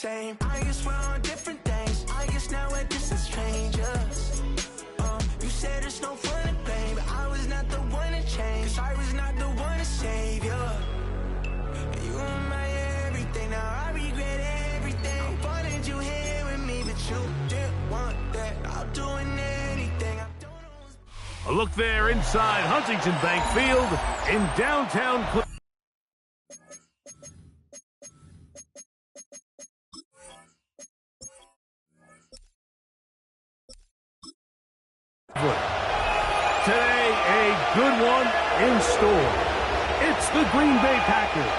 same. I guess we're on different things. I guess now we're distant strangers. You said there's no fun to blame, but I was not the one to change. 'Cause I was not the one to save you. You were my everything, now I regret everything. I wanted you here with me, but you didn't want that. I'm doing anything. I don't know. A look there inside Huntington Bank Field in downtown Cleveland. Today, a good one in store. It's the Green Bay Packers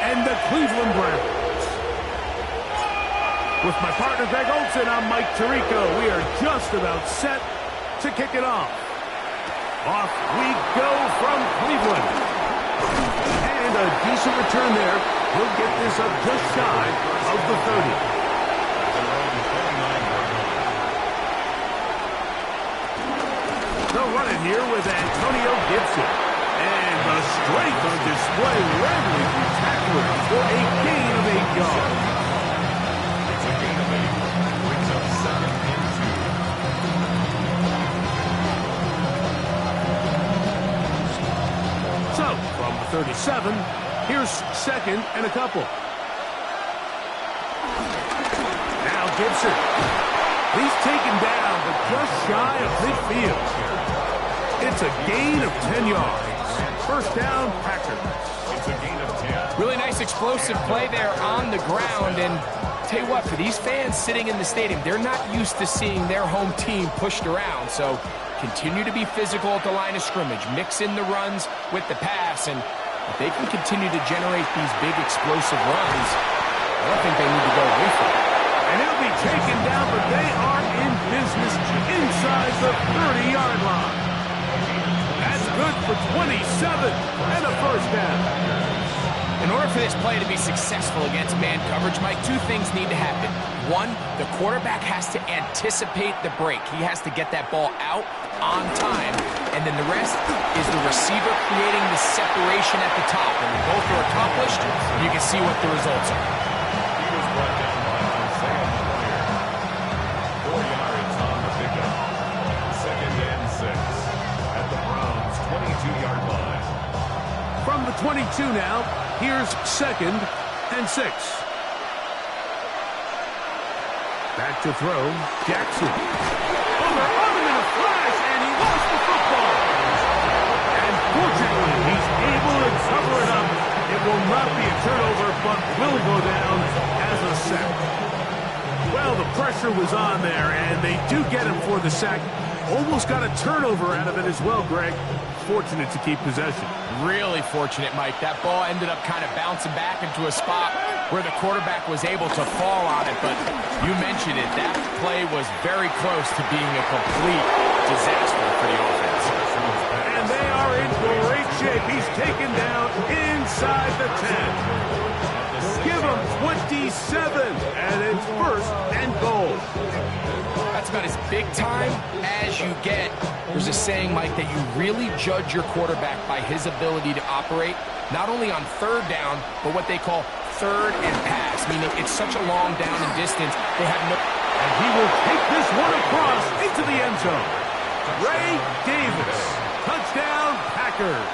and the Cleveland Browns. With my partner Greg Olson, I'm Mike Tirico. We are just about set to kick it off. Off we go from Cleveland. And a decent return there. He'll get this up just shy of the 30. They'll run it here with Antonio Gibson. And the strength on display rarely through tackling for a gain of 8 yards. It's a gain of 8. Brings up 2nd and 2. So, from the 37, here's 2nd and a couple. Now Gibson. He's taken down, but just shy of midfield. It's a gain of 10 yards. First down, Packers. It's a gain of 10. Really nice explosive play there on the ground. And tell you what, for these fans sitting in the stadium, they're not used to seeing their home team pushed around. So continue to be physical at the line of scrimmage. Mix in the runs with the pass. And if they can continue to generate these big explosive runs, I don't think they need to go away from it. And he'll be taken down, but they are in business inside the 30-yard line. That's good for 27 and a first down. In order for this play to be successful against man coverage, Mike, 2 things need to happen. 1, the quarterback has to anticipate the break. He has to get that ball out on time. And then the rest is the receiver creating the separation at the top. And when both are accomplished, you can see what the results are. He was brought down by Isaiah McGuire. 4 yards on the pickup. 2nd and 6 at the Browns' 22-yard line. From the 22 now, here's 2nd and 6. Back to throw, Jackson. On him in a flash, and he lost the football. And fortunately, he's able to cover it up. It will not be a turnover, but will go down as a sack. Well, the pressure was on there, and they do get him for the sack. Almost got a turnover out of it as well, Greg. Fortunate to keep possession. Really fortunate, Mike. That ball ended up kind of bouncing back into a spot where the quarterback was able to fall on it. But you mentioned it. That play was very close to being a complete disaster for the offense. And they are in great shape. He's taken down inside the 10. Give him 27, and it's 1st and goal. That's about as big time as you get. There's a saying, Mike, that you really judge your quarterback by his ability to operate, not only on 3rd down, but what they call 3rd and pass, meaning it's such a long down and distance, they have no... And he will take this one across into the end zone. Ray Davis, touchdown Packers.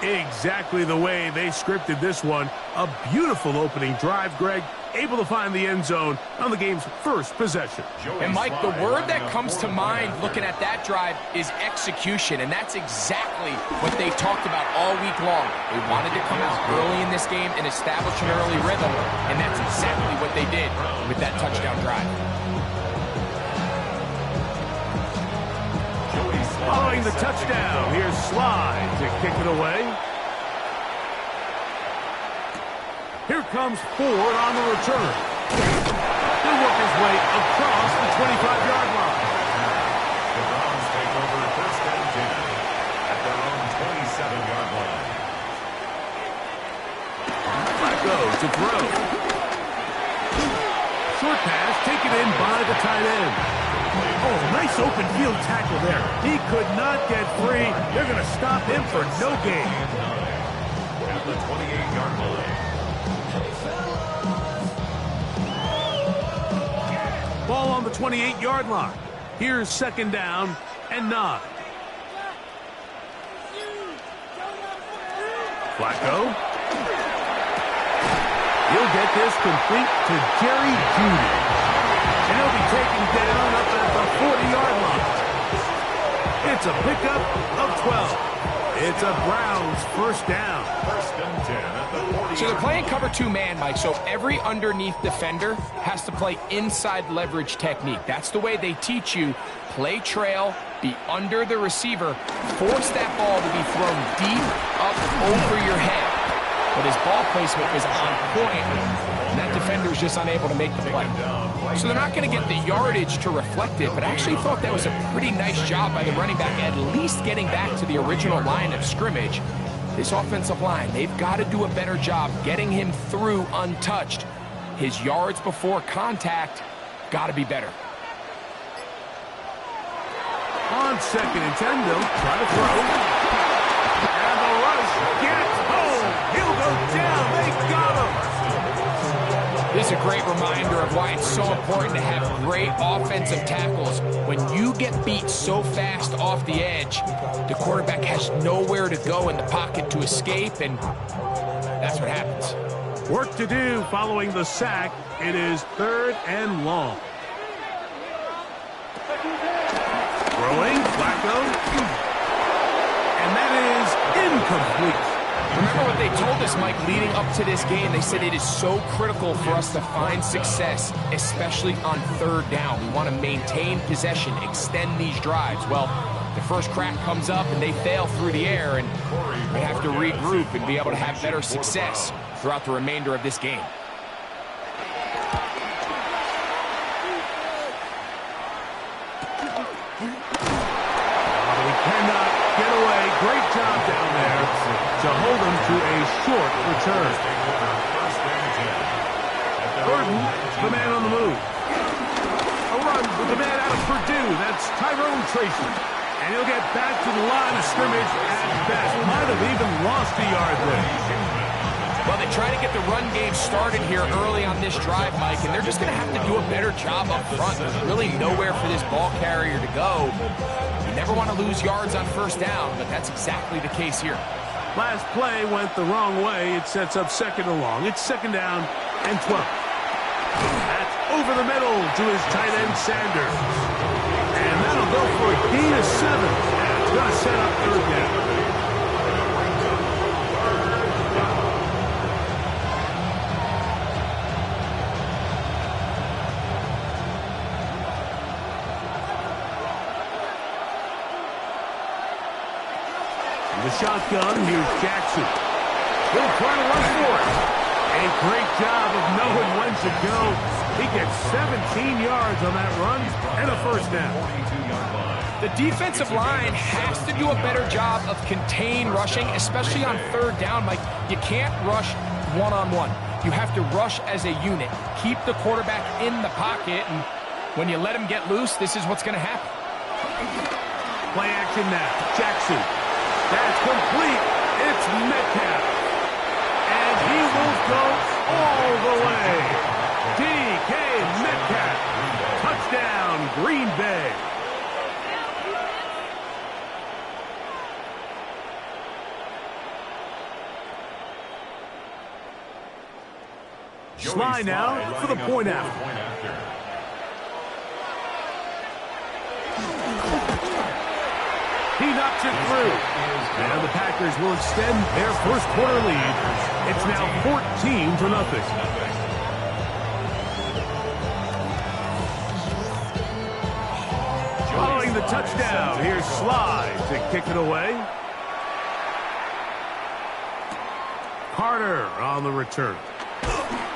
Exactly the way they scripted this one. A beautiful opening drive, Greg. Able to find the end zone on the game's first possession. And, Mike, the word that comes to mind looking at that drive is execution, and that's exactly what they talked about all week long. They wanted to come out early in this game and establish an early rhythm, and that's exactly what they did with that touchdown drive. Following the touchdown, here's Slide to kick it away. Here comes Ford on the return. He'll work his way across the 25-yard line. The Browns take over 1st and 10 at their own 27-yard line. Flacco to throw. Short pass taken in by the tight end. Oh, nice open field tackle there. He could not get free. They're going to stop him for no gain. At the 28-yard line. the 28-yard line. Here's second down and 9. Flacco. He'll get this complete to Jerry Jeudy. And he'll be taken down up at the 40-yard line. It's a pickup of 12. It's a Browns first down. First and 10 at the 40. So they're playing cover 2 man, Mike, so every underneath defender has to play inside leverage technique. That's the way they teach you. Play trail, be under the receiver, force that ball to be thrown deep up over your head. But his ball placement is on point, and that defender's just unable to make the play. So they're not going to get the yardage to reflect it, but I actually thought that was a pretty nice job by the running back, at least getting back to the original line of scrimmage. This offensive line, they've got to do a better job getting him through untouched. His yards before contact got to be better. On second and 10, they'll try to throw. And the rush gets home. He'll go down. They got him. This is a great reminder of why it's so important to have great offensive tackles. When you get beat so fast off the edge, the quarterback has nowhere to go in the pocket to escape, and that's what happens. Work to do following the sack. It is third and long. Throwing, Flacco. And that is incomplete. Remember what they told us, Mike, leading up to this game. They said it is so critical for us to find success, especially on third down. We want to maintain possession, extend these drives. Well, the first crack comes up and they fail through the air, and we have to regroup and be able to have better success throughout the remainder of this game. Great job down there to hold him to a short return. Burton, the man on the move. A run with the man out of Purdue. That's Tyrone Tracy. And he'll get back to the line of scrimmage at best. Might have even lost a yard there. Well, they try to get the run game started here early on this drive, Mike, and they're just going to have to do a better job up front. There's really nowhere for this ball carrier to go. You never want to lose yards on first down, but that's exactly the case here. Last play went the wrong way. It sets up second and long. It's second down and 12. That's over the middle to his tight end, Sanders. And that'll go for a gain of 7. And it's going to set up third down. The shotgun, here's Jackson. He'll try to run for it. A great job of knowing when to go. He gets 17 yards on that run and a first down. The defensive line has to do a better job of contain rushing, especially on third down. Like, you can't rush one-on-one. You have to rush as a unit. Keep the quarterback in the pocket, and when you let him get loose, this is what's going to happen. Play action now. Jackson. That's complete. It's Metcalf. And he will go all the way. DK Metcalf. Touchdown, Green Bay. Sly now for the point after. He knocks it through. And the Packers will extend their first quarter lead. It's now 14-0. Following the touchdown, here's Sly to kick it away. Carter on the return.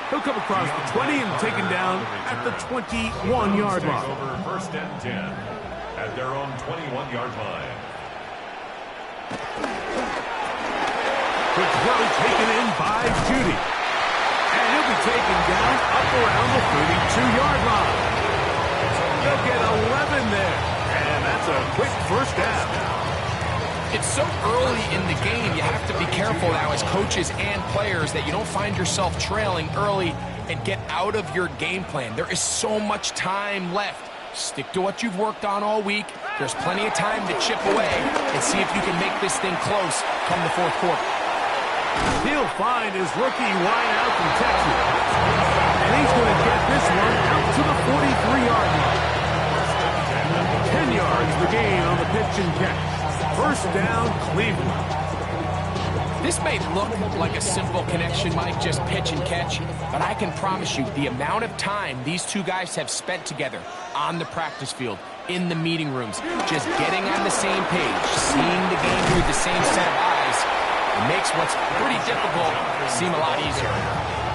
He'll come across the 20 and taken down at the 21-yard line. Over first and 10 at their own 21-yard line. Quick throw taken in by Jeudy. And he'll be taken down up around the 32-yard line. They'll get 11 there. And that's a quick first down. It's so early in the game, you have to be careful now as coaches and players that you don't find yourself trailing early and get out of your game plan. There is so much time left. Stick to what you've worked on all week. There's plenty of time to chip away and see if you can make this thing close come the fourth quarter. He'll find his rookie wide out from Texas. And he's going to get this one out to the 43-yard line. 10 yards the gain on the pitch and catch. First down, Cleveland. This may look like a simple connection, Mike, just pitch and catch, but I can promise you the amount of time these two guys have spent together on the practice field, in the meeting rooms, just getting on the same page, seeing the game through the same set of eyes, it makes what's pretty difficult seem a lot easier.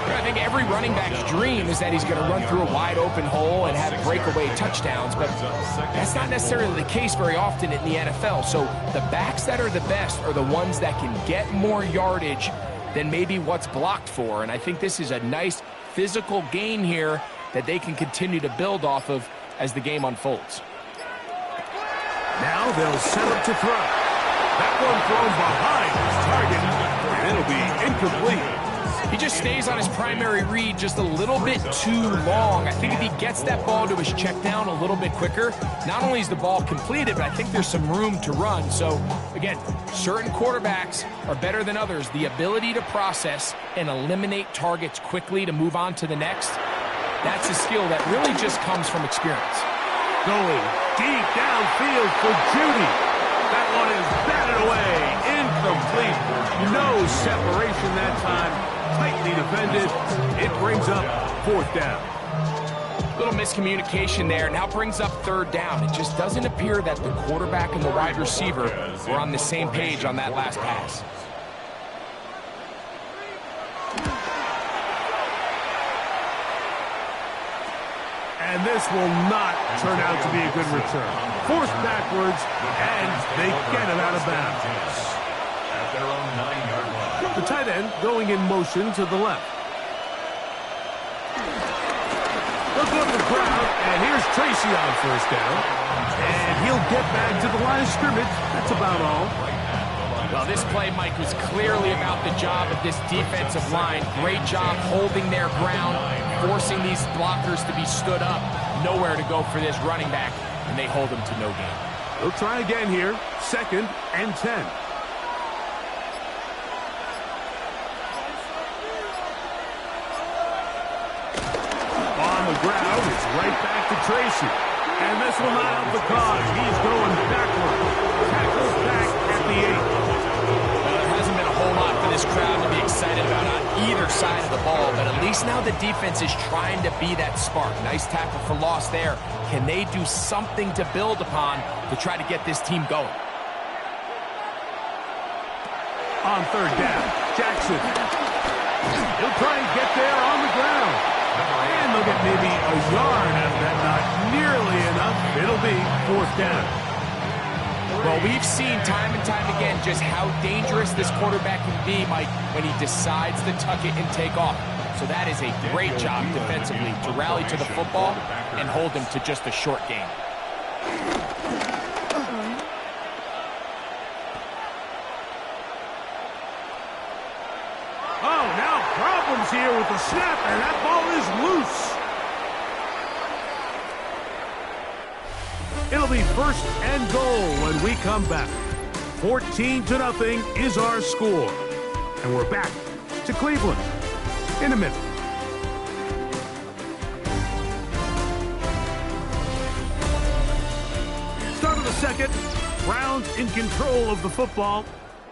I think every running back's dream is that he's going to run through a wide-open hole and have breakaway touchdowns, but that's not necessarily the case very often in the NFL. So the backs that are the best are the ones that can get more yardage than maybe what's blocked for, and I think this is a nice physical gain here that they can continue to build off of as the game unfolds. Now they'll set up to throw. That one thrown behind his target, and it'll be incomplete. He just stays on his primary read just a little bit too long. I think if he gets that ball to his check down a little bit quicker, not only is the ball completed, but I think there's some room to run. So, again, certain quarterbacks are better than others. The ability to process and eliminate targets quickly to move on to the next, that's a skill that really just comes from experience. Going deep downfield for Judy. That one is batted away. Incomplete. No separation that time. Tightly defended. It brings up fourth down. Little miscommunication there. Now brings up third down. It just doesn't appear that the quarterback and the wide receiver were on the same page on that last pass. And this will not turn out to be a good return. Forced backwards, and they get it out of bounds. At their own 9-yard line. The tight end going in motion to the left. Look at the crowd, and here's Tracy on first down. And he'll get back to the line of scrimmage. That's about all. Well, this play, Mike, was clearly about the job of this defensive line. Great job holding their ground, forcing these blockers to be stood up. Nowhere to go for this running back, and they hold him to no gain. They'll try again here. 2nd and 10. On the ground, it's right back to Tracy. And this will not help the cause. He's going backward. Tackles back at the 8. There hasn't been a whole lot for this crowd to be excited about on either side of the ball, but at least now the defense is trying to be that spark. Nice tackle for loss there. Can they do something to build upon to try to get this team going? On third down, Jackson. He'll try and get there on the ground. And they'll get maybe a yard out of that. Not nearly enough. It'll be fourth down. Well, we've seen time and time again just how dangerous this quarterback can be, Mike, when he decides to tuck it and take off. So that is a great job defensively to rally to the football and hold him to just a short gain. Oh, now problems here with the snap, and that ball is loose. It'll be 1st and goal when we come back. 14-0 is our score. And we're back to Cleveland in a minute. Start of the second. Browns in control of the football.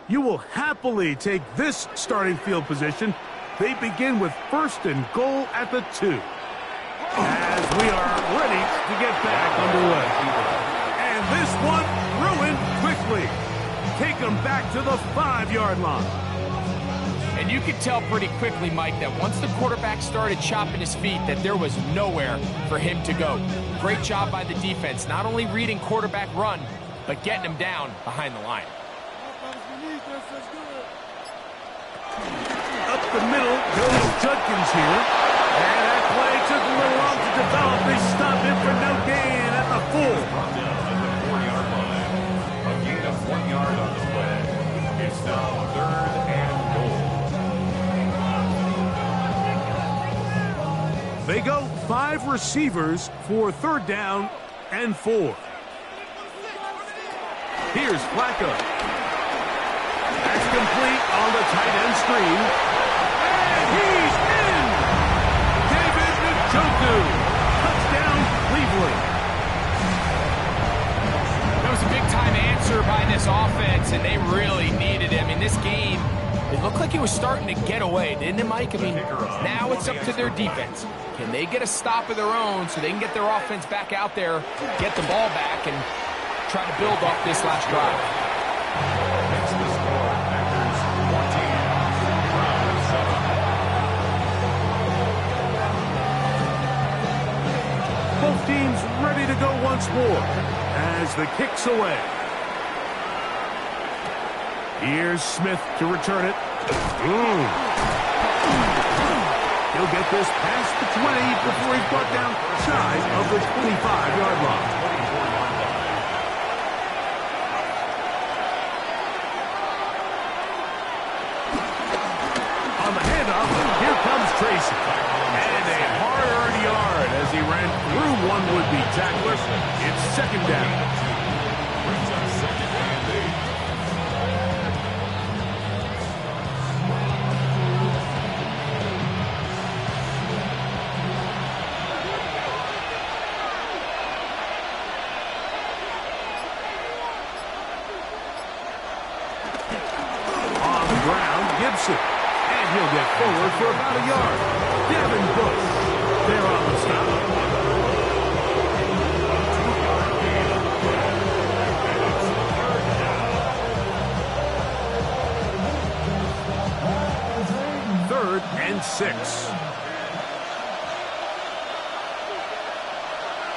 You will happily take this starting field position. They begin with 1st and goal at the 2. As we are ready to get back underway. And this one ruined quickly. Take them back to the 5-yard line. And you could tell pretty quickly, Mike, that once the quarterback started chopping his feet, that there was nowhere for him to go. Great job by the defense, not only reading quarterback run, but getting him down behind the line. Up the middle goes Judkins here. And that play took a little long to develop. They stop him for no gain at the 4. Brought down at the 4-yard line. A gain of 1 yard on the play. They go 5 receivers for 3rd down and 4. Here's Flacco. That's complete on the tight end screen. And he's in! J3take2. Touchdown, Cleveland. That was a big-time answer by this offense, and they really needed it. I mean, this game, it looked like it was starting to get away, didn't it, Mike? I mean, now it's up to their defense. Can they get a stop of their own so they can get their offense back out there, get the ball back, and try to build off this last drive? That's the score. Packers 14, Browns 7. Both teams ready to go once more as the kick's away. Here's Smith to return it. He'll get this past the 20 before he's brought down shy of the 25-yard line. On the handoff, here comes Tracy. And a hard-earned yard as he ran through one would-be tackler. It's 2nd down. Brings up 2nd and 8. And he'll get forward for about a yard. Devin Bush there on the stop. Third and 6.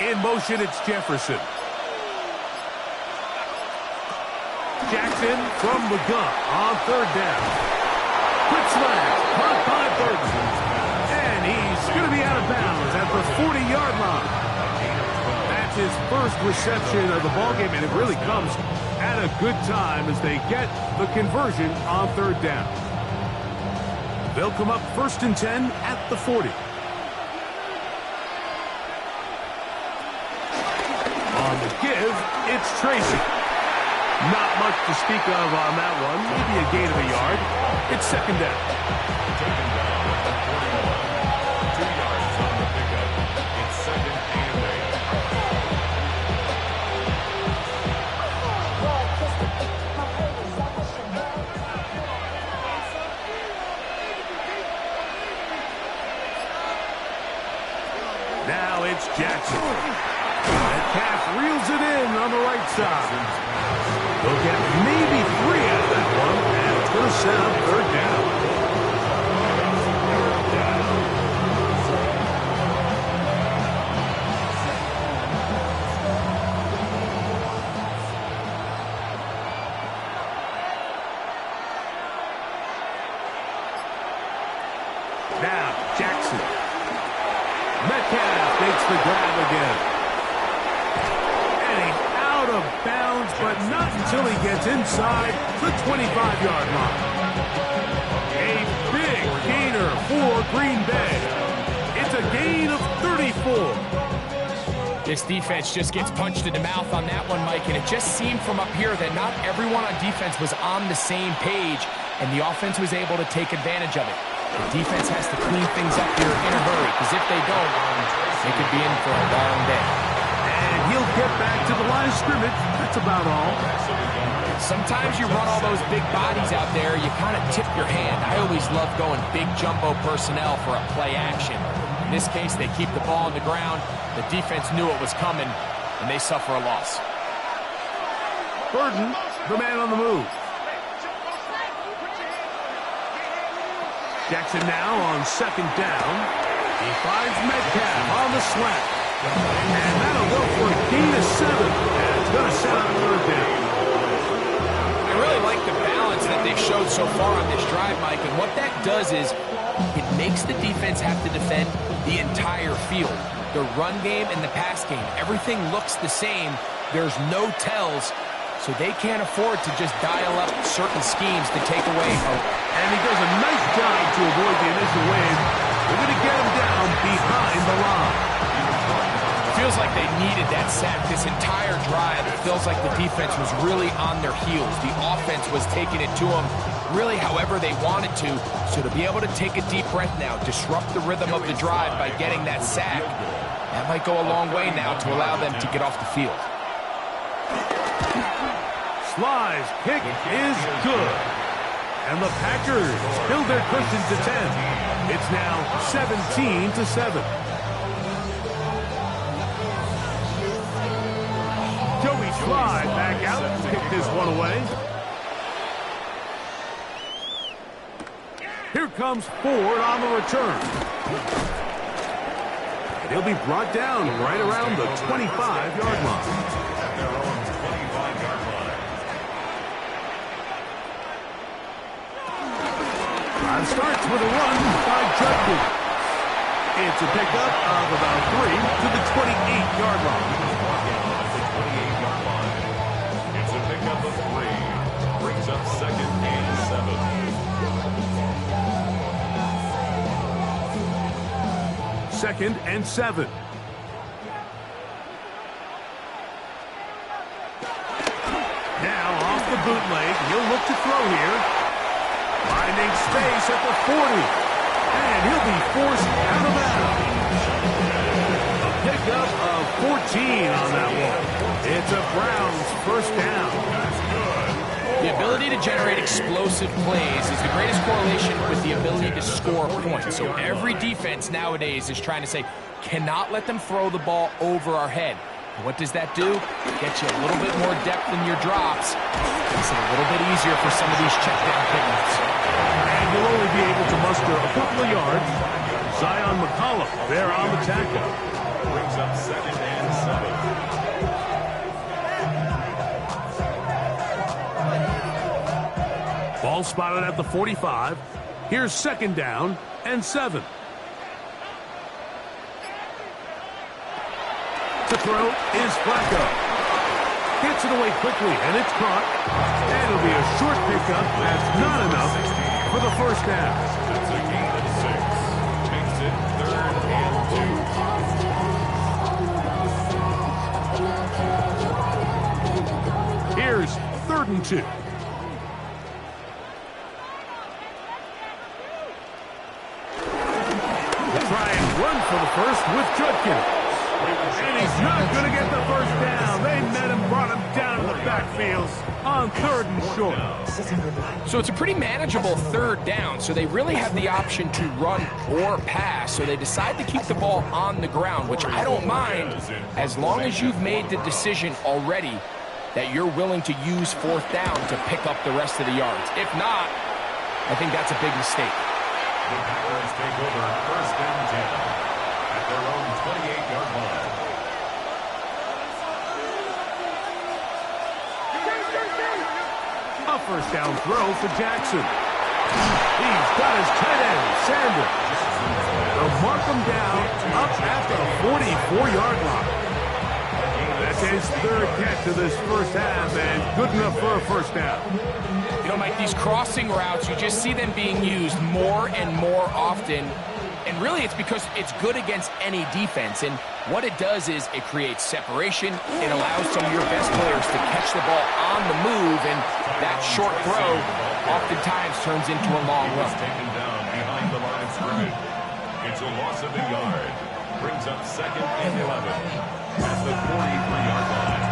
In motion, it's Jefferson. Jackson from the gun on 3rd down. Quick slash, caught by Burton. And he's going to be out of bounds at the 40-yard line. That's his first reception of the ballgame, and it really comes at a good time as they get the conversion on 3rd down. They'll come up 1st and 10 at the 40. On the give, it's Tracy. Not much to speak of on that one. Maybe a gain of a yard. It's 2nd down. Taken down at the 41. 2 yards on the pickup. It's 2nd and 8. Now it's Jackson. Metcalf reels it in on the right side. They'll get maybe 3 out of that one, and it's going to set up 3rd down. Now, Jackson. Metcalf makes the grab again. Of bounds, but not until he gets inside the 25-yard line. A big gainer for Green Bay. It's a gain of 34. This defense just gets punched in the mouth on that one, Mike, and it just seemed from up here that not everyone on defense was on the same page, and the offense was able to take advantage of it. The defense has to clean things up here in a hurry, because if they don't, they could be in for a long day. And he'll get back to the line of scrimmage. That's about all. Sometimes you run all those big bodies out there, you kind of tip your hand. I always love going big jumbo personnel for a play action. In this case, they keep the ball on the ground. The defense knew it was coming, and they suffer a loss. Burton, the man on the move. Jackson now on 2nd down. He finds Metcalf on the slant. And that'll go for a gain of 7. And it's going to set up 3rd down. I really like the balance that they've showed so far on this drive, Mike. And what that does is it makes the defense have to defend the entire field. The run game and the pass game, everything looks the same. There's no tells, so they can't afford to just dial up certain schemes to take away. And he does a nice job to avoid the initial wave. They're going to get him down behind the line. Feels like they needed that sack this entire drive. It feels like the defense was really on their heels. The offense was taking it to them really however they wanted to. So to be able to take a deep breath now, disrupt the rhythm of the drive by getting that sack, that might go a long way now to allow them to get off the field. Sly's kick is good. And the Packers build their cushion to 10. It's now 17-7. Joey Sly back out and kick this one away. Here comes Ford on the return. And he'll be brought down right around the 25-yard line. Starts with a run by Judkins. It's a pickup of about 3 to the 28-yard line. It's a pickup of 3. Brings up 2nd and 7. 2nd and 7. Now off the bootleg, he'll look to throw here. Finding space at the 40. And he'll be forced out of bounds. A pickup of 14 on that one. It's a Browns first down. The ability to generate explosive plays is the greatest correlation with the ability to score points. So every defense nowadays is trying to say, cannot let them throw the ball over our head. What does that do? Get you a little bit more depth in your drops. Makes it a little bit easier for some of these check down pickups. And you'll only be able to muster a couple of yards. Zion McCollum there on the tackle. Brings up 2nd and 7. Ball spotted at the 45. Here's 2nd down and 7. To throw is Flacco. Gets it away quickly, and it's caught. And it'll be a short pickup. That's not enough for the first down. That's a gain of 6. Makes it 3rd and 2. Here's 3rd and 2. We'll try and run for the first with Judkins. And he's not going to get the first down. They met him, brought him down to the backfield on 3rd and short. So it's a pretty manageable 3rd down. So they really have the option to run or pass. So they decide to keep the ball on the ground, which I don't mind as long as you've made the decision already that you're willing to use 4th down to pick up the rest of the yards. If not, I think that's a big mistake. The Packers take over 1st and 10 at their own 28-yard line. A first down throw for Jackson. He's got his tight end, Sanders. They'll mark him down up at the 44-yard line. That's his 3rd catch of this first half, and good enough for a first down. You know, Mike, these crossing routes, you just see them being used more and more often. And really, it's because it's good against any defense. And what it does is it creates separation. It allows some of your best players to catch the ball on the move. And that short throw oftentimes turns into a long run. Taken down behind the line of scrimmage. It's a loss of a yard. Brings up 2nd and 11 at the 43-yard line.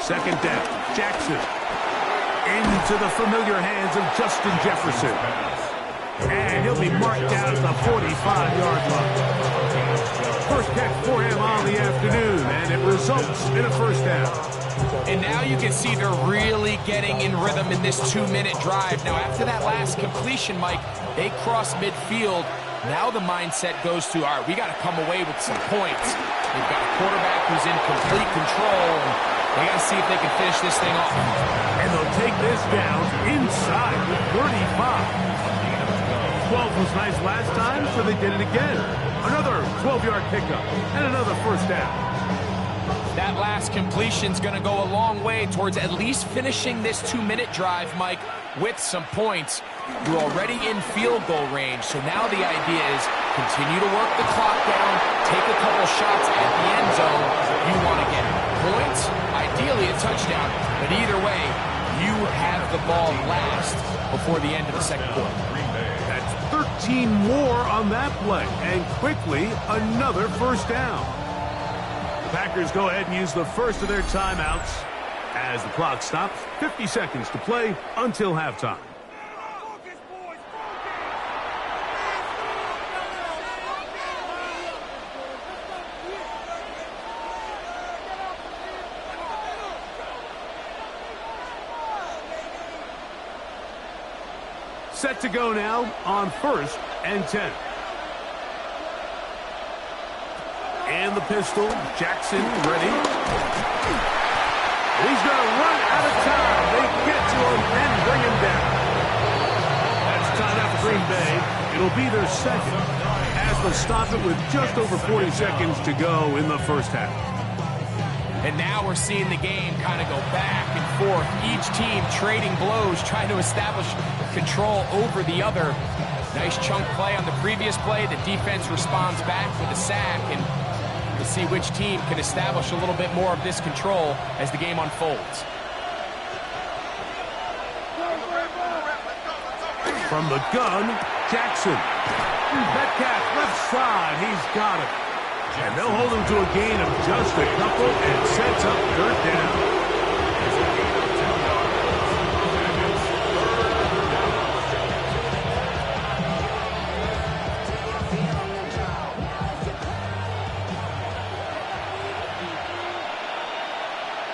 Second down, Jackson. Into the familiar hands of Justin Jefferson. And he'll be marked down at the 45-yard line. First catch for him on the afternoon, and it results in a first down. And now you can see they're really getting in rhythm in this 2-minute drive. Now, after that last completion, Mike, they cross midfield. Now the mindset goes to, all right, we got to come away with some points. They've got a quarterback who's in complete control. And They got to see if they can finish this thing off. And they'll take this down inside the 35. 12 was nice last time, so they did it again. Another 12-yard pickup and another first down. That last completion's going to go a long way towards at least finishing this 2-minute drive, Mike, with some points. You're already in field goal range, so now the idea is continue to work the clock down, take a couple shots at the end zone. You want to get points, ideally a touchdown, but either way, you have the ball last before the end of the second quarter. That's 13 more on that play, and quickly another first down. Packers go ahead and use the first of their timeouts as the clock stops. 50 seconds to play until halftime. Set to go now on 1st and 10. And the pistol, Jackson ready. He's going to run out of time. They get to him and bring him down. That's timeout for Green Bay. It'll be their second as they stop it with just over 40 seconds to go in the first half. And now we're seeing the game kind of go back and forth. Each team trading blows, trying to establish control over the other. Nice chunk play on the previous play. The defense responds back with a sack, and we'll see which team can establish a little bit more of this control as the game unfolds. From the gun, Jackson. Metcalf left side. He's got it. And they'll hold him to a gain of just a couple and sets up 3rd down.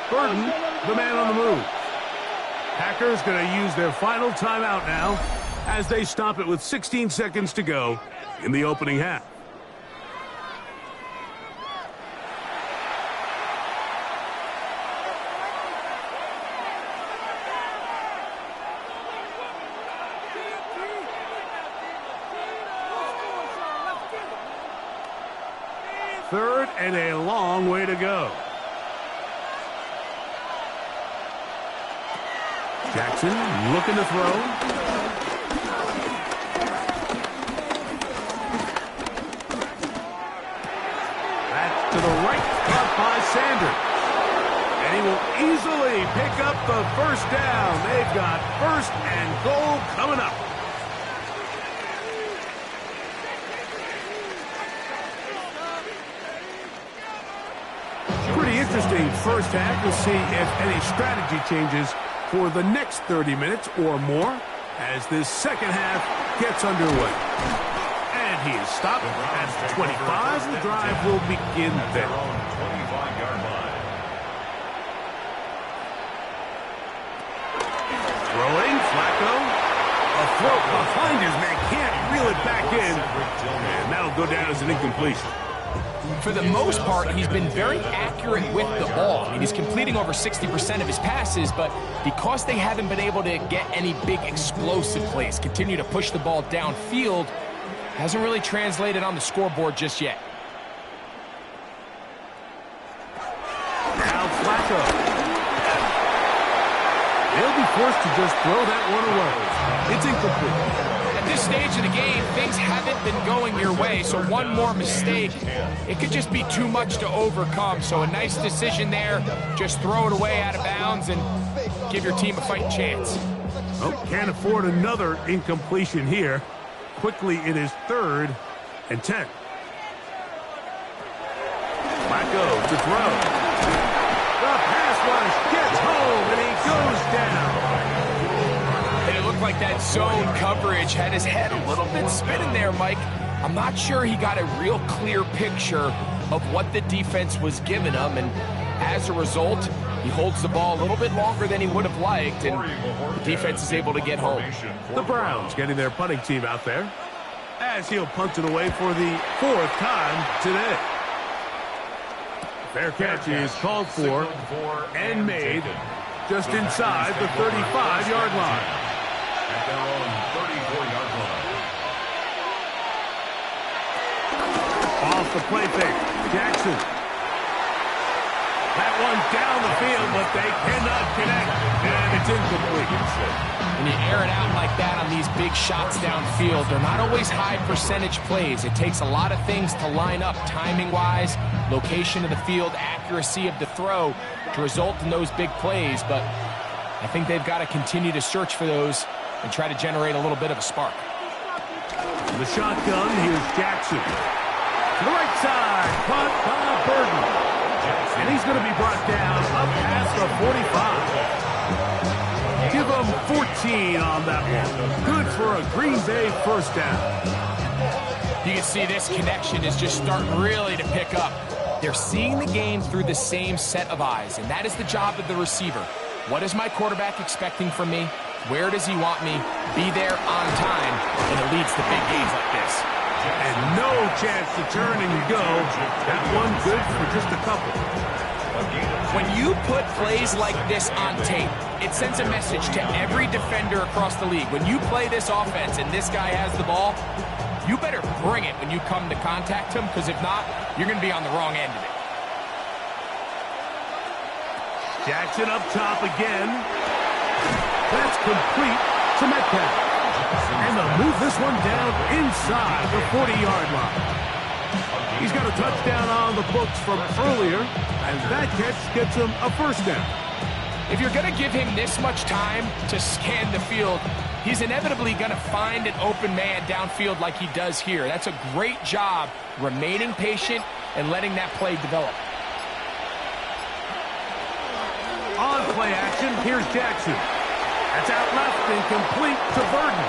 Burton, the man on the move. Packers going to use their final timeout now as they stop it with 16 seconds to go in the opening half. Third and a long way to go. Jackson looking to throw. That's to the right, caught by Sanders. And he will easily pick up the first down. They've got 1st and goal coming up. Pretty interesting first half. We'll see if any strategy changes for the next 30 minutes or more as this second half gets underway. And he is stopped at 25. The drive will begin there. 25-yard line. Throwing, Flacco. A throw behind his man. Can't reel it back in. And that'll go down as an incompletion. For the most part, he's been very accurate with the ball. I mean, he's completing over 60% of his passes, but because they haven't been able to get any big explosive plays, continue to push the ball downfield, hasn't really translated on the scoreboard just yet. Now Flacco. They'll be forced to just throw that one away. It's incomplete. At this stage of the game, things haven't been going your way, so one more mistake, it could just be too much to overcome. So a nice decision there. Just throw it away out of bounds and give your team a fighting chance. Oh, can't afford another incompletion here. Quickly, it is 3rd and 10. Flacco to throw. The pass rush gets home, and he goes down. And it looked like that zone coverage had his head a little bit spinning there, Mike. I'm not sure he got a real clear picture of what the defense was giving him, and as a result, he holds the ball a little bit longer than he would have liked, and the defense is able to get home. The Browns getting their punting team out there as he'll punt it away for the 4th time today. Fair catch is called for and made just inside the 35-yard line. At their own 34-yard line. Off the play fake, Jackson. That one down the field, but they cannot connect, and it's incomplete. When you air it out like that on these big shots downfield, they're not always high percentage plays. It takes a lot of things to line up timing-wise, location of the field, accuracy of the throw to result in those big plays. But I think they've got to continue to search for those and try to generate a little bit of a spark. The shotgun, here's Jackson. To the right side, caught by Burden. And he's going to be brought down up past the 45. Give him 14 on that one. Good for a Green Bay first down. You can see this connection is just starting really to pick up. They're seeing the game through the same set of eyes, and that is the job of the receiver. What is my quarterback expecting from me? Where does he want me? Be there on time, and it leads to big games like this. And no chance to turn and go. That one good for just a couple. When you put plays like this on tape, it sends a message to every defender across the league. When you play this offense and this guy has the ball, you better bring it when you come to contact him, because if not, you're going to be on the wrong end of it. Jackson up top again. That's complete to Metcalf. And they'll move this one down inside the 40-yard line. He's got a touchdown on the books from earlier, and that catch gets him a first down. If you're going to give him this much time to scan the field, he's inevitably going to find an open man downfield like he does here. That's a great job remaining patient and letting that play develop. On play action, here's Jackson. That's out left and complete to Burden.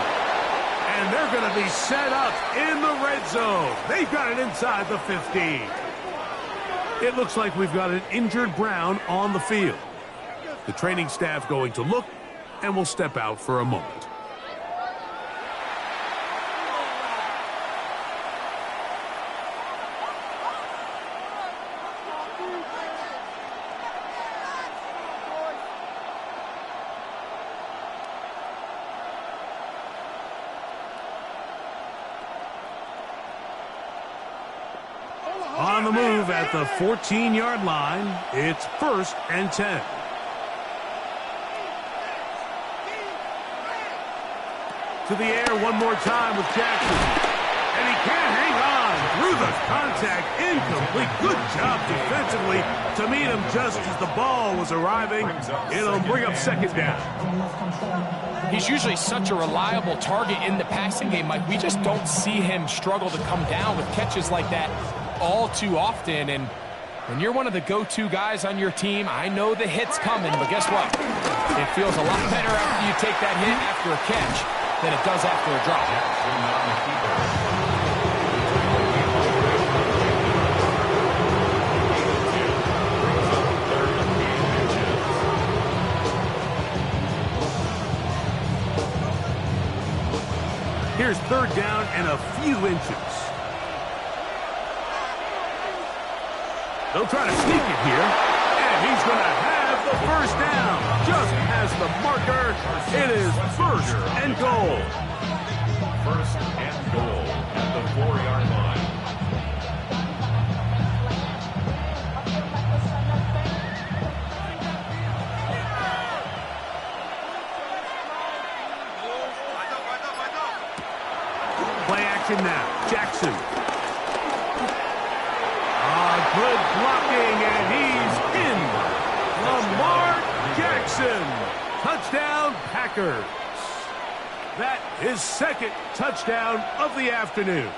And they're going to be set up in the red zone. They've got it inside the 15. It looks like we've got an injured Brown on the field. The training staff going to look, and will step out for a moment. On the move at the 14-yard line, it's 1st and 10. To the air one more time with Jackson. And he can't hang on through the contact. Incomplete. Good job defensively to meet him just as the ball was arriving. It'll bring up 2nd down. He's usually such a reliable target in the passing game, Mike. We just don't see him struggle to come down with catches like that all too often. And when you're one of the go-to guys on your team, I know the hit's coming, but guess what? It feels a lot better after you take that hit after a catch than it does after a drop. Here's 3rd down and a few inches. They'll try to sneak it here, and he's going to have the first down. Just as the marker, it is 1st and goal. 1st and goal at the 4-yard line. Play action now. Jackson. Good blocking, and he's in. Lamar Jackson. Touchdown, Packers. That is 2nd touchdown of the afternoon.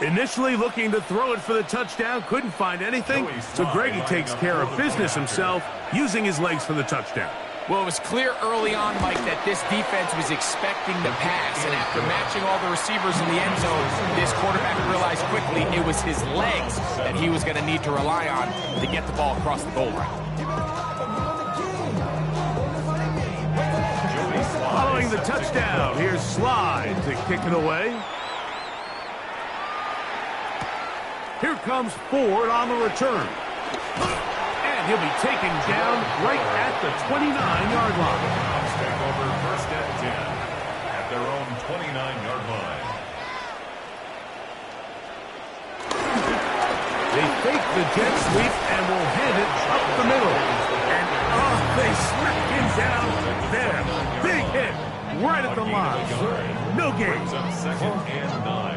Initially looking to throw it for the touchdown, couldn't find anything, so Greggy takes care of business himself, using his legs for the touchdown. Well, it was clear early on, Mike, that this defense was expecting the pass, and after matching all the receivers in the end zone, this quarterback realized quickly it was his legs that he was going to need to rely on to get the ball across the goal line. Following the touchdown, here's Slide to kick it away. Here comes Ford on the return. And he'll be taken down right at the 29-yard line. Browns take over first and 10 at their own 29-yard line. They fake the jet sweep and will hand it up the middle. And they smack him down there. Big hit right at the line. No gain. Brings up second and 9.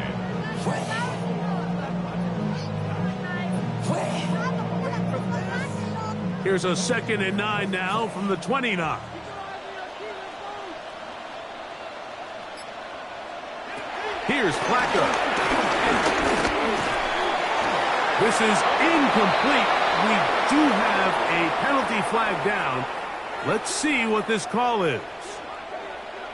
Here's a 2nd and 9 now from the 29. Here's Flacco. This is incomplete. We do have a penalty flag down. Let's see what this call is.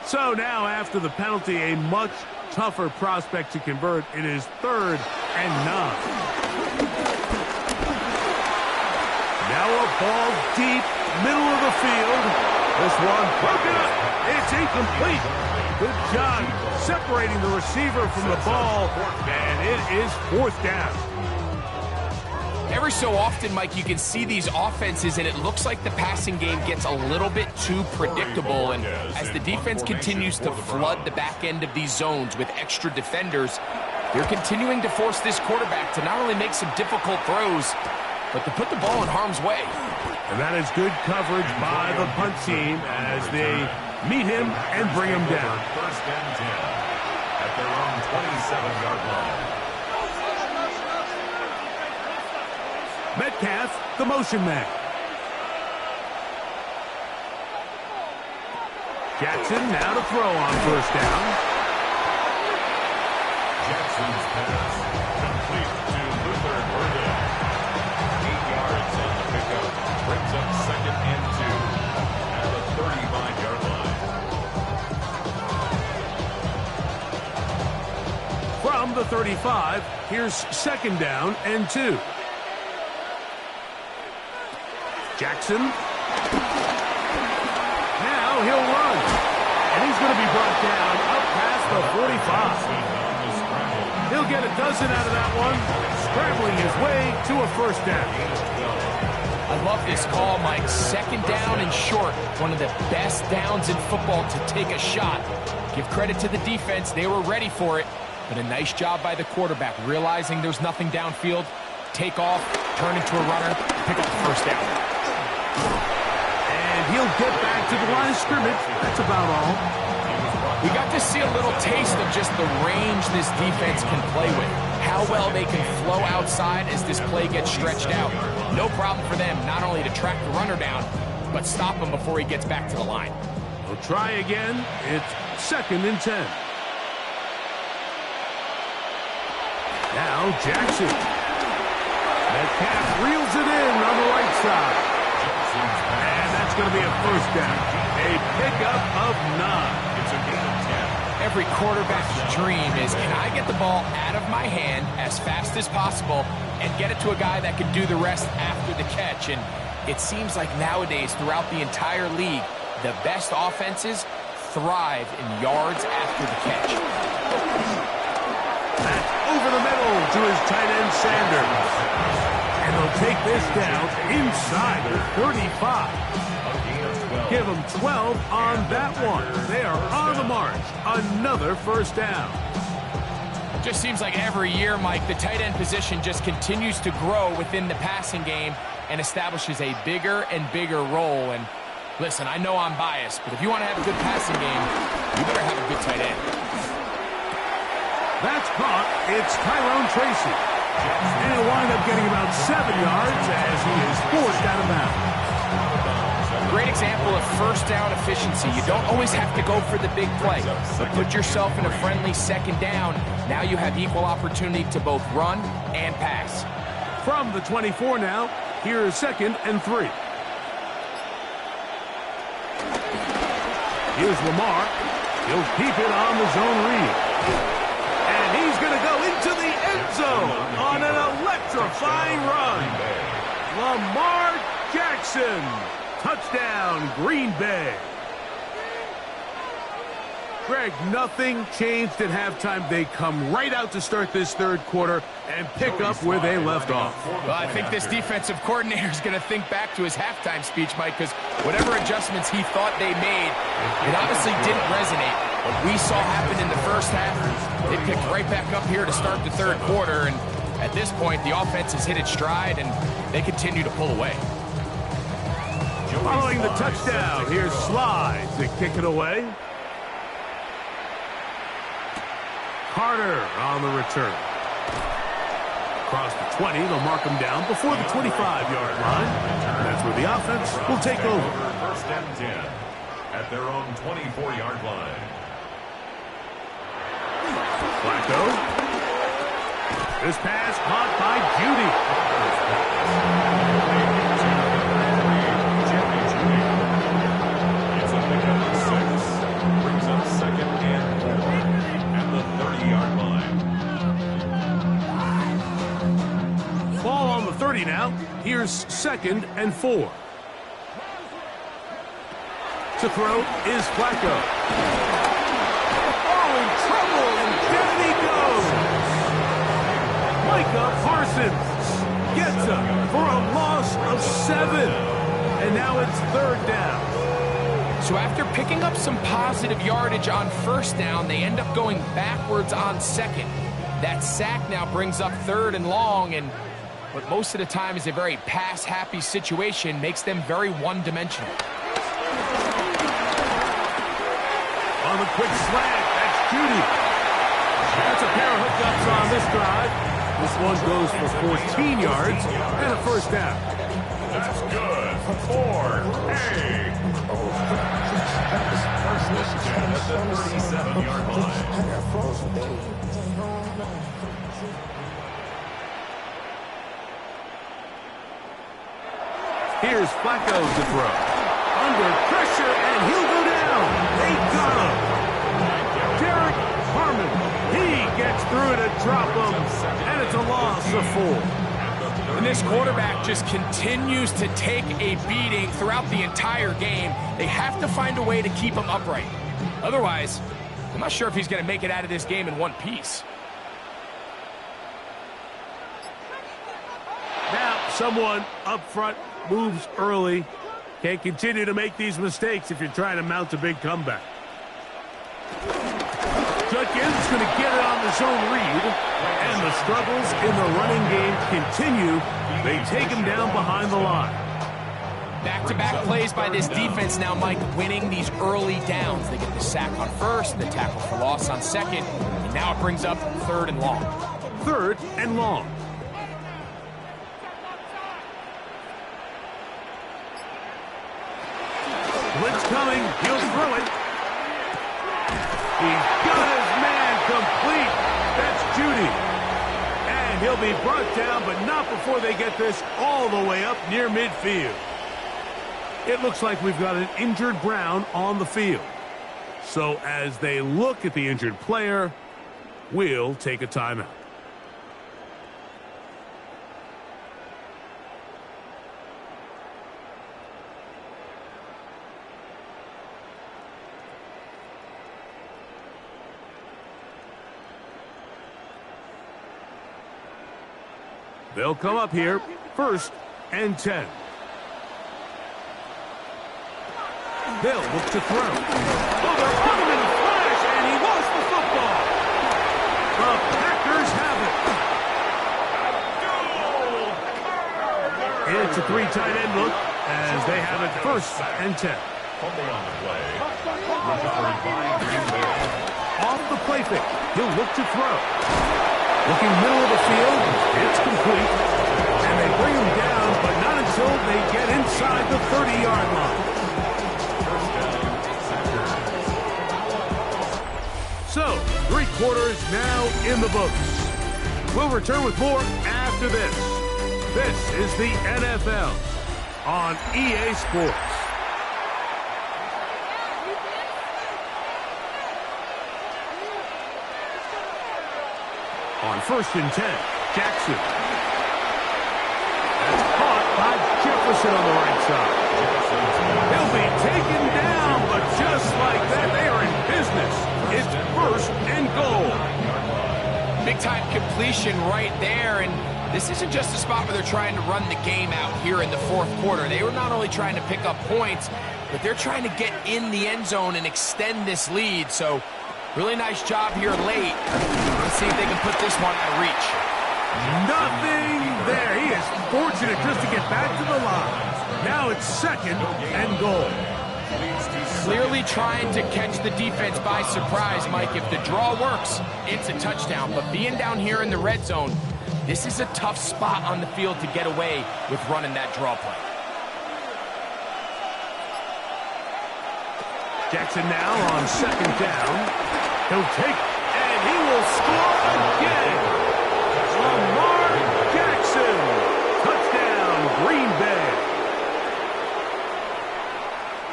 So now after the penalty, a much tougher prospect to convert. It is 3rd and 9. Now a ball deep, middle of the field. This one broken up. It's incomplete. Good job separating the receiver from the ball, and it is 4th down. Every so often, Mike, you can see these offenses, and it looks like the passing game gets a little bit too predictable. And as the defense continues to flood the back end of these zones with extra defenders, they're continuing to force this quarterback to not only make some difficult throws, but to put the ball in harm's way. And that is good coverage by the punt team as they meet him and bring him down. First and 10 at their own 27-yard line. Metcalf, the motion man. Jackson now to throw on first down. Jackson's pass complete to Luther Burden. 8 yards on the pickup. Brings up 2nd and 2 at the 35-yard line. From the 35, here's 2nd down and 2. Jackson. Now he'll run. And he's going to be brought down up past the 45. He'll get a dozen out of that one, scrambling his way to a first down. I love this call, Mike. 2nd down and short. One of the best downs in football to take a shot. Give credit to the defense. They were ready for it. But a nice job by the quarterback, realizing there's nothing downfield. Take off, turn into a runner, pick up the first down. And he'll get back to the line of scrimmage. That's about all. We got to see a little taste of just the range this defense can play with. How well they can flow outside as this play gets stretched out. No problem for them not only to track the runner down, but stop him before he gets back to the line. We'll try again. It's 2nd and 10. Now Jackson. Metcalf reels it in on the right side. And that's going to be a first down. A pickup of 9. It's a gain of 10. Every quarterback's dream is, can I get the ball out of my hand as fast as possible and get it to a guy that can do the rest after the catch? And it seems like nowadays, throughout the entire league, the best offenses thrive in yards after the catch. Back over the middle to his tight end, Sanders. And they'll take this down inside the 35. Give them 12 on that one. They are on the march. Another first down. Just seems like every year, Mike, the tight end position just continues to grow within the passing game and establishes a bigger and bigger role. And listen, I know I'm biased, but if you want to have a good passing game, you better have a good tight end. That's caught. It's Tyrone Tracy. And he'll wind up getting about 7 yards as he is forced out of bounds. Great example of first down efficiency. You don't always have to go for the big play, but put yourself in a friendly 2nd down. Now you have equal opportunity to both run and pass. From the 24 now, here is 2nd and 3. Here's Lamar. He'll keep it on the zone read. And he's going to go into the end zone on an electrifying run. Lamar Jackson. Touchdown, Green Bay. Greg, nothing changed at halftime. They come right out to start this third quarter and pick up where they left off. Well, I think this defensive coordinator is going to think back to his halftime speech, Mike, because whatever adjustments he thought they made, it obviously didn't resonate. What we saw happen in the first half, they picked right back up here to start the third quarter, and at this point, the offense has hit its stride, and they continue to pull away. Following the touchdown, here's Sly to kick it away. Carter on the return. Across the 20, they'll mark him down before the 25-yard line. That's where the offense will take over. First and 10 at their own 24-yard line. Flacco. This pass caught by Judy. It's a pickup of 6. Brings up second and 4 at the 30-yard line. Ball on the 30 now. Here's second and 4. To throw is Flacco. Oh, in trouble, and down he goes. Micah Parsons gets him for a loss of 7. And now it's third down. So after picking up some positive yardage on first down, they end up going backwards on second. That sack now brings up third and long, and what most of the time is a very pass-happy situation makes them very one-dimensional. On the quick slant, that's Judy. That's a pair of hookups on this drive. This one goes for 14 yards and a first down. That's good for A. First and 10 at the 37-yard line. Here's Flacco to throw. Under pressure, and he'll go down. They got him. Derek Harmon, he gets through to drop him, and it's a loss of 4. And this quarterback just continues to take a beating throughout the entire game. They have to find a way to keep him upright. Otherwise, I'm not sure if he's going to make it out of this game in one piece. Now, someone up front moves early. Can't continue to make these mistakes if you're trying to mount a big comeback. Judkins going to get it on the zone read. And the struggles in the running game continue. They take him down behind the line. Back-to-back plays by this defense now, Mike, winning these early downs. They get the sack on first, the tackle for loss on second, and now it brings up third and long. Third and long. Blitz coming. He'll throw it. He's got his man complete. That's Judy. And he'll be brought down, but not before they get this all the way up near midfield. It looks like we've got an injured Brown on the field. So as they look at the injured player, we'll take a timeout. They'll come up here, first and 10. They'll look to throw. Oh, they're on him in a flash, and he lost the football. The Packers have it. It's a 3 tight end look as they have it first and 10. Fumble on the play. Recovered by Green Bay. Off the play fake, he'll look to throw. Looking middle of the field, it's complete. And they bring him down, but not until they get inside the 30-yard line. So, 3 quarters now in the books. We'll return with more after this. This is the NFL on EA Sports. On first and 10, Jackson. That's caught by Jefferson on the right side. He'll be taken down, but just like that, they are in business. big-time completion right there, and this isn't just a spot where they're trying to run the game out here in the fourth quarter. They were not only trying to pick up points, but they're trying to get in the end zone and extend this lead. So really nice job here late. Let's see if they can put this one out of reach. Nothing there. He is fortunate just to get back to the line. Now it's 2nd and goal. Clearly trying to catch the defense by surprise, Mike. If the draw works, it's a touchdown. But being down here in the red zone, this is a tough spot on the field to get away with running that draw play. Jackson now on 2nd down. He'll take it, and he will score again. Lamar Jackson. Touchdown, Green Bay.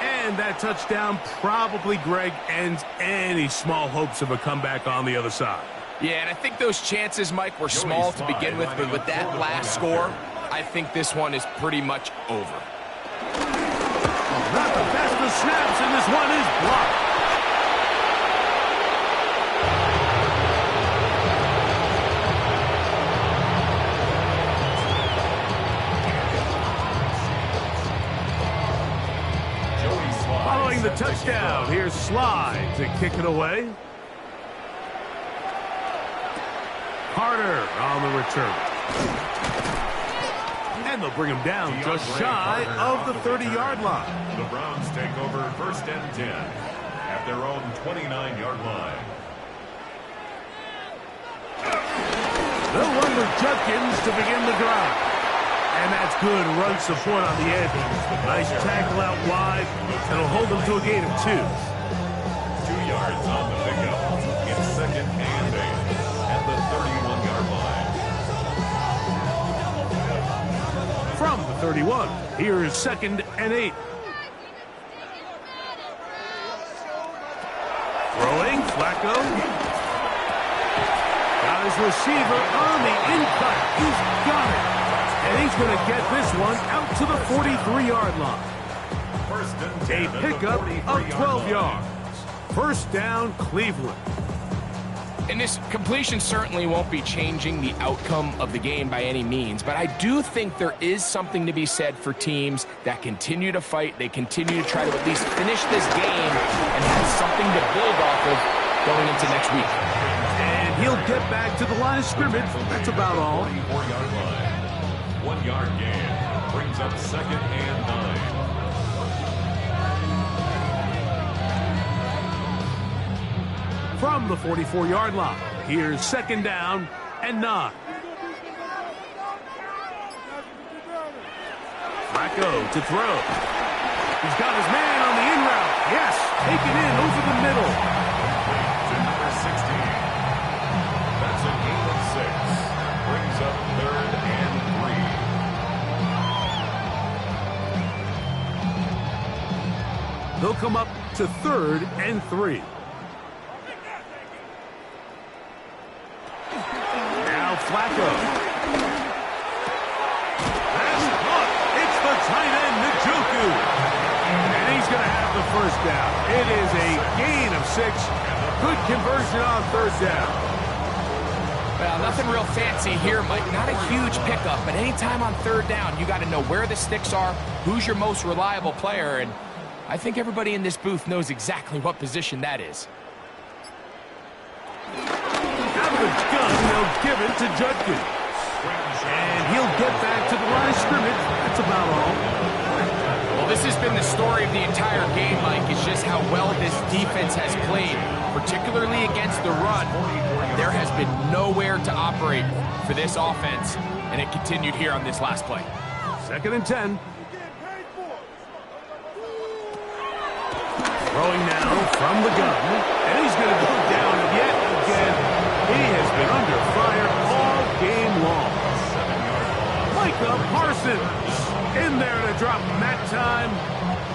And that touchdown probably, Greg, ends any small hopes of a comeback on the other side. Yeah, and I think those chances, Mike, were small to begin with, but with that last score, I think this one is pretty much over. Not the best of snaps, and this one is blocked. Following the touchdown, here's Slide to kick it away. Carter on the return. And they'll bring him down just shy of the 30-yard line. The Browns take over 1st and 10 at their own 29-yard line. They'll run with Judkins to begin the drive. And that's good run support on the edge. Nice tackle out wide. It'll hold them to a gain of 2. 2 yards on the pickup. It's 2nd and 8 at the 31-yard line. From the 31, here is 2nd and 8. Throwing, Flacco. Got his receiver on the in-cut. He's got it. And he's going to get this one out to the 43-yard line. A pickup of 12 yards. 1st down, Cleveland. And this completion certainly won't be changing the outcome of the game by any means, but I do think there is something to be said for teams that continue to fight. They continue to try to at least finish this game and have something to build off of going into next week. And he'll get back to the line of scrimmage. That's about all. 44-yard line. 1-yard gain brings up 2nd and 9. From the 44-yard line, here's 2nd down and 9. Flacco to throw. He's got his man on the in route. Yes, taken in over the middle. To number 16. That's a gain of 6. Brings up 3rd and 3. They'll come up to 3rd and 3. Now Flacco. That's caught. It's the tight end, Njoku. And he's going to have the 1st down. It is a gain of 6. Good conversion on 3rd down. Well, nothing real fancy here, Mike. Not a huge pickup, but anytime on 3rd down, you got to know where the sticks are, who's your most reliable player, and I think everybody in this booth knows exactly what position that is. Out of the gun, they'll give it to Judkins. And he'll get back to the line of scrimmage. That's about all. Well, this has been the story of the entire game, Mike. It's just how well this defense has played, particularly against the run. There has been nowhere to operate for this offense, and it continued here on this last play. 2nd and 10. Throwing now from the gun, and he's going to go down yet again. He has been under fire all game long. 7-yard ball. Micah Parsons in there to drop mat time.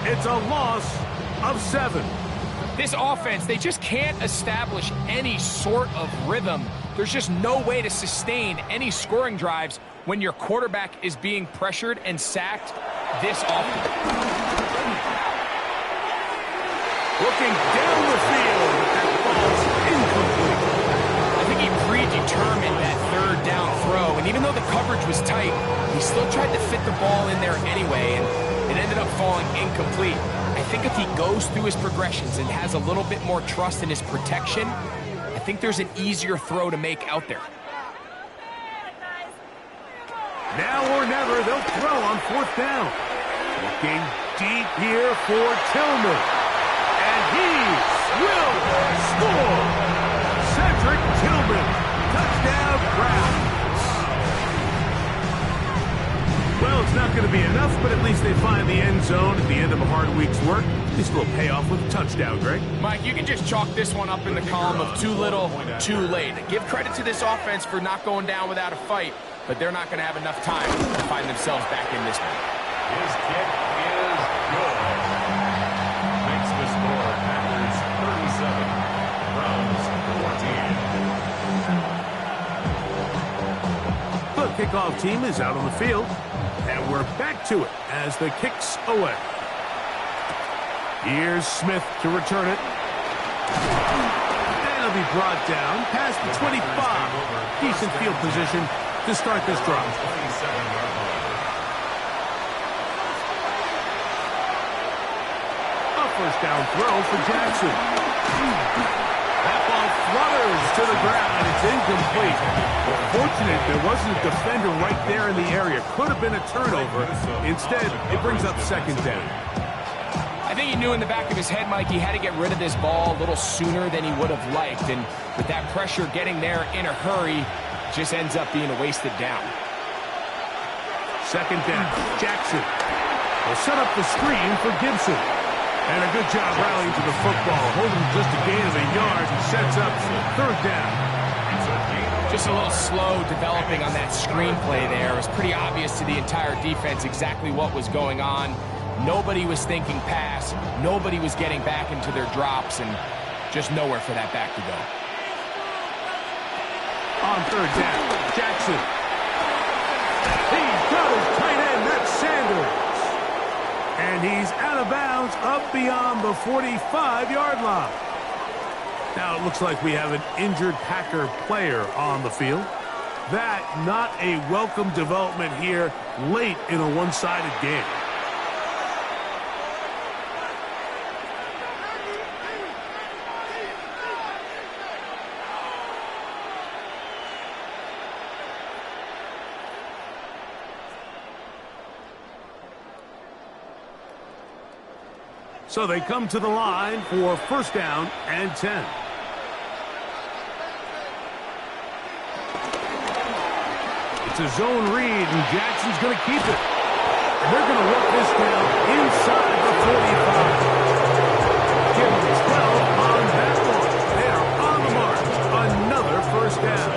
It's a loss of 7. This offense, they just can't establish any sort of rhythm. There's just no way to sustain any scoring drives when your quarterback is being pressured and sacked this often. Looking down the field, that ball's incomplete. I think he determined that third down throw, and even though the coverage was tight, he still tried to fit the ball in there anyway, and it ended up falling incomplete. I think if he goes through his progressions and has a little bit more trust in his protection, I think there's an easier throw to make out there. Now or never, they'll throw on fourth down. Looking deep here for Tillman. And he will score. Cedric Tillman, touchdown Browns. Well, it's not going to be enough, but at least they find the end zone at the end of a hard week's work. This will pay off with a touchdown, Greg. Mike, you can just chalk this one up in the column of too little, too late. Give credit to this offense for not going down without a fight, but they're not going to have enough time to find themselves back in this one. His kick is good. Makes the score Packers 37, Browns 14. The kickoff team is out on the field, and we're back to it as the kick's away. Here's Smith to return it. And it'll be brought down past the 25. Decent field position to start this drive. A first down throw for Jackson. That ball flutters to the ground. It's incomplete. Fortunate there wasn't a defender right there in the area. Could have been a turnover. Instead, it brings up second down. I think he knew in the back of his head, Mike, he had to get rid of this ball a little sooner than he would have liked. And with that pressure getting there in a hurry, just ends up being a wasted down. Second down, Jackson will set up the screen for Gibson. And a good job rallying to the football, holding just a gain of a yard and sets up third down. Just a little slow developing on that screenplay there. It was pretty obvious to the entire defense exactly what was going on. Nobody was thinking pass. Nobody was getting back into their drops, and just nowhere for that back to go. On third down, Jackson. He's got his tight end, that's Sanders. And he's out of bounds up beyond the 45-yard line. Now it looks like we have an injured Packer player on the field. That not a welcome development here late in a one-sided game. So they come to the line for first down and 10. It's a zone read, and Jackson's going to keep it. And they're going to work this down inside the 45. Give them 12 on that one. They are on the mark. Another first down.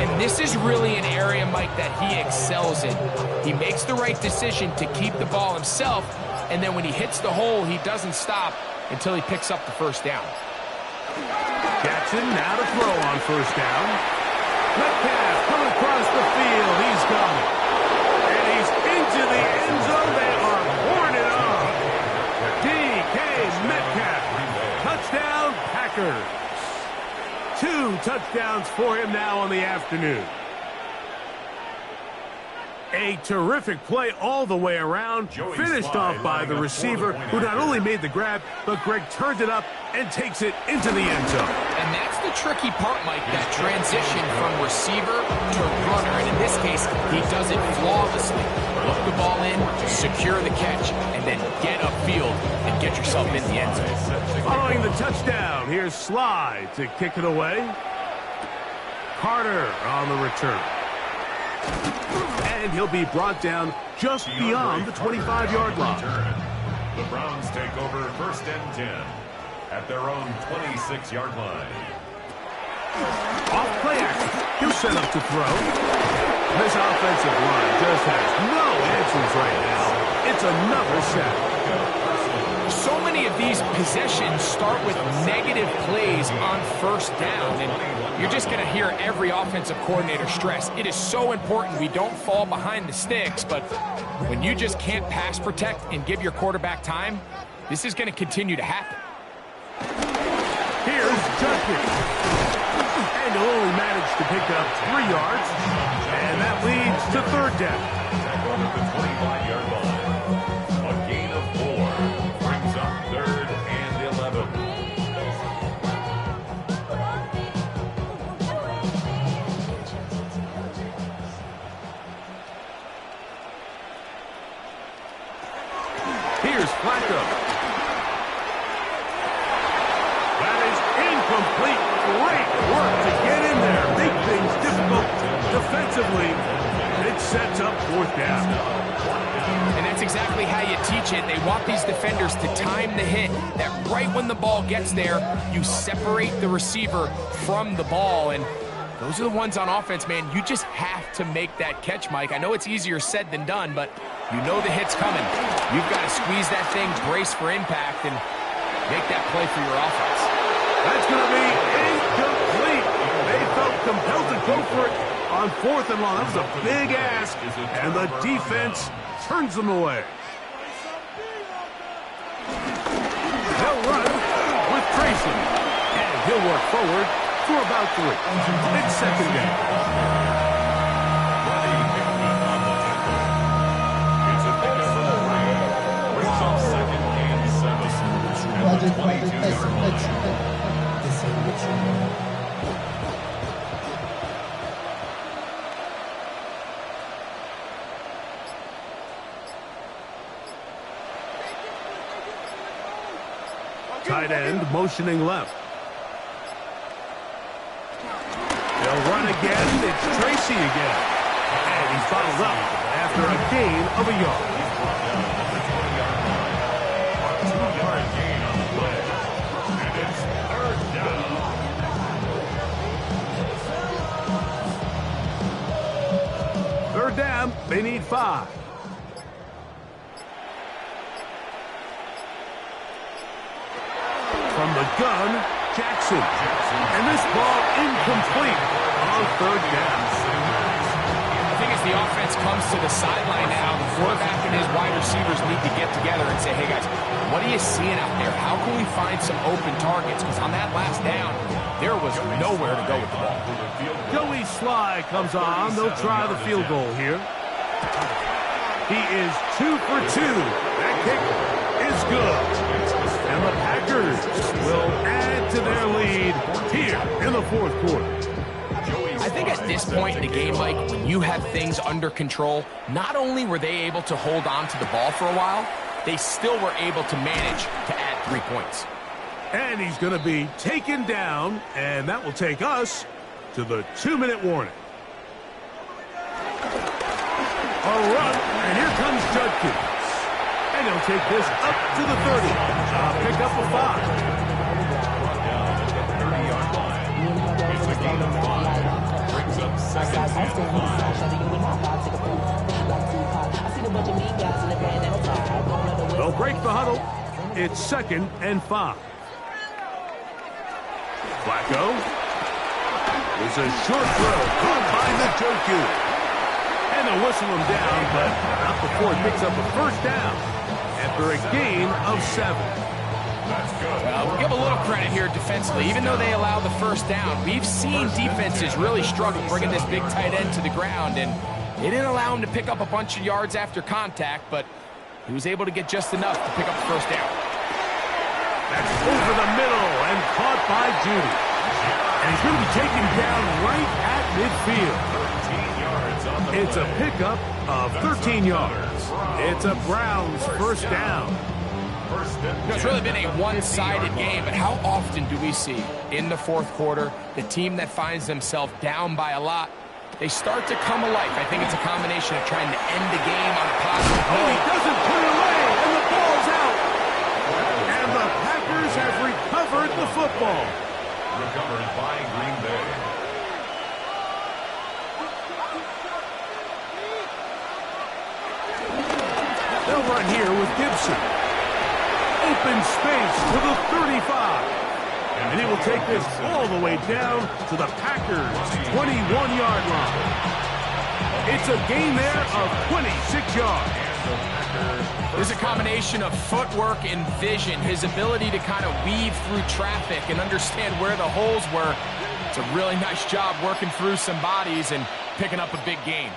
And this is really an area, Mike, that he excels in. He makes the right decision to keep the ball himself, and then when he hits the hole, he doesn't stop until he picks up the first down. Jackson now to throw on first down. Metcalf coming across the field. He's got it. And he's into the end zone. They are pouring it on. DK Metcalf. Touchdown, Packers. 2 touchdowns for him now on the afternoon. A terrific play all the way around, finished off by the receiver, who not only made the grab, but Greg turned it up and takes it into the end zone. And that's the tricky part, Mike, that transition from receiver to runner. And in this case, he does it flawlessly. Look the ball in, secure the catch, and then get upfield and get yourself in the end zone. Following the touchdown, here's Sly to kick it away. Carter on the return. And he'll be brought down just beyond the 25-yard line. The Browns take over first and 10 at their own 26-yard line. Off play action. He'll set up to throw. This offensive line just has no answers right now. It's another sack. So many of these possessions start with negative plays on first down, and you're just going to hear every offensive coordinator stress. It is so important we don't fall behind the sticks, but when you just can't pass protect and give your quarterback time, this is going to continue to happen. Here's Judkins. And he'll only manage to pick up 3 yards. And that leads to third down. Tackled at the 25-yard line. A gain of 4 brings up third and 11. Here's Flacco. That is incomplete. Great work to get in there. Make things difficult defensively. It sets up fourth down. And that's exactly how you teach it. They want these defenders to time the hit, that right when the ball gets there, you separate the receiver from the ball. And those are the ones on offense, man. You just have to make that catch, Mike. I know it's easier said than done, but you know the hit's coming. You've got to squeeze that thing, brace for impact, and make that play for your offense. That's going to be incomplete. They felt compelled to go for it on 4th and long. That was a big ask, and the defense turns them away. They'll run with Tracy, and he'll work forward for about 3. It's second down. It's a pickup of 3. Brings up second and 7. At the 22-yard line. Tight end motioning left. They'll run again. It's Tracy again. And he's bottled up after a gain of a yard. He's brought down at the 20-yard line. A 2-yard gain on the play. And it's third down. Third down. They need 5. From the gun, Jackson. And this ball incomplete on third down. I think as the offense comes to the sideline now, the quarterback and his wide receivers need to get together and say, hey, guys, what are you seeing out there? How can we find some open targets? Because on that last down, there was nowhere to go with the ball. Joey Sly comes on. They'll try the field goal here. He is 2 for 2. That kick is good. And the Packers will add to their lead here in the fourth quarter. I think at this point in the game, Mike, when you have things under control, not only were they able to hold on to the ball for a while, they still were able to manage to add 3 points. And he's going to be taken down, and that will take us to the 2-minute warning. A run, and here comes Judkins. And he'll take this up to the 30. Pick up a 5. Brought down at the 30-yard line. It's a gain of 5. Brings up second and 5. They'll break the huddle. It's 2nd and 5. Flacco. It's a short throw. Caught by Njoku. And they'll whistle him down, but not before he picks up a first down after a gain of 7. We'll give a little credit here defensively. Even though they allow the first down, we've seen defenses really struggle bringing this big tight end to the ground, and they didn't allow him to pick up a bunch of yards after contact, but he was able to get just enough to pick up the first down. That's over the middle and caught by Judy. And he's going to be taken down right at midfield. 13 yards on the It's a play. pickup of 13 yards. It's a Browns first down. First and You know, it's really been a one-sided game, but how often do we see in the fourth quarter the team that finds themselves down by a lot, they start to come alive? I think it's a combination of trying to end the game on a positive Oh, he note. doesn't put it away, and the ball's out. And the Packers have recovered the football. recovered by Green Bay. They'll run here with Gibson. Open space to the 35. And he will take this all the way down to the Packers' 21-yard line. It's a gain there of 26 yards. There's a combination of footwork and vision, his ability to kind of weave through traffic and understand where the holes were. It's a really nice job working through some bodies and picking up a big gain.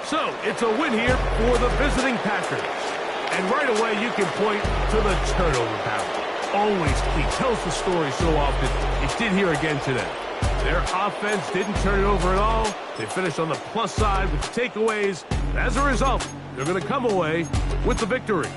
So, it's a win here for the visiting Packers. And right away, you can point to the turnover battle. Always key. Tells the story so often. It did here again today. Their offense didn't turn it over at all. They finished on the plus side with the takeaways. As a result, they're going to come away with the victory.